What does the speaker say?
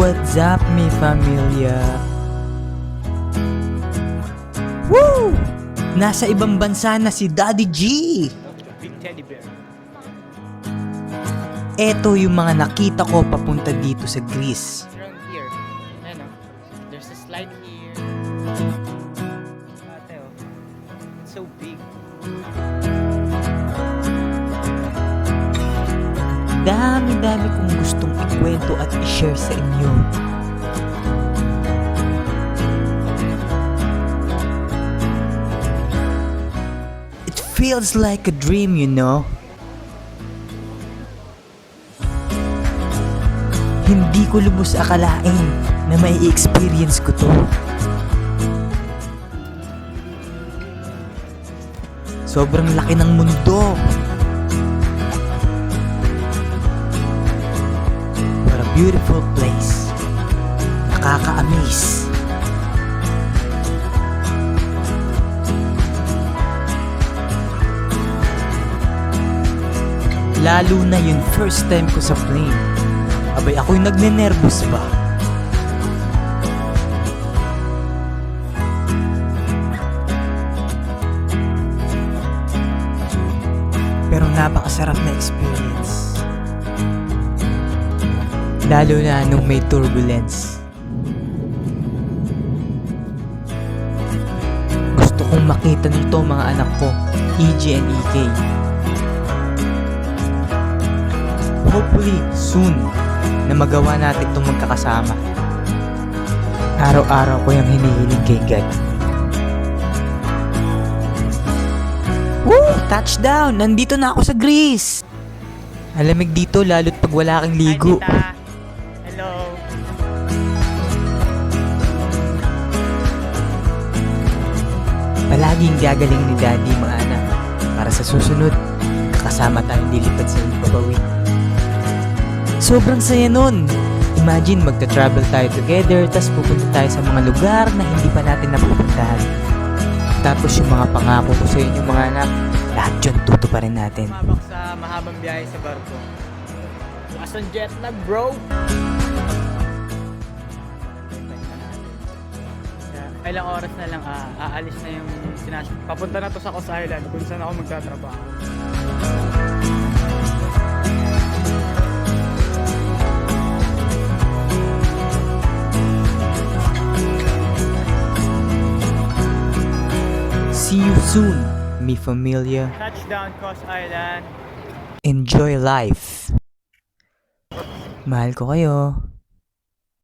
What's up, mi familia? Woo! Nasa ibang bansa na si Daddy G! Big teddy bear. Eto yung mga nakita ko papunta dito sa Greece. Around here. Ano? There's a slide here. Ate, oh. It's so big. Dami-dami kong gustong ikwento at i-share sa inyo. It feels like a dream, you know? Hindi ko lubos akalain na may experience ko to. Sobrang laki ng mundo. What a beautiful place. Nakaka-amaze. Lalo na yung first time ko sa plane. Abay, ako'y nagne-nervous pa. Pero napakasarap na experience. Lalo na nung may turbulence. Gusto kong makita nito mga anak ko, EJ and EK. Hopefully, soon, na magawa natin itong magkakasama. Araw-araw ko yung hinihiling kay God. Woo! Touchdown! Nandito na ako sa Greece! Alamig dito lalo't pag wala kang ligo. Hi, tita. Hello. Palaging gagaling ni Daddy mga anak. Para sa susunod, kakasama tayong lilipad sa Ibabawi. Sobrang saya nun! Imagine magta-travel tayo together, tas pupunta tayo sa mga lugar na hindi pa natin napupuntahan. Tapos yung mga pangako ko sa inyo mga anak, lahat yun tutuparin natin. Mabak sa mahabang biyahe sa barko. Lakas ng jet lag, bro! Ilang oras na lang aalis na yung papunta na to sa Kos Island kung saan ako magtatrabaho. See you soon, mi familia. Touchdown, Kos Island. Enjoy life. Mahal ko kayo.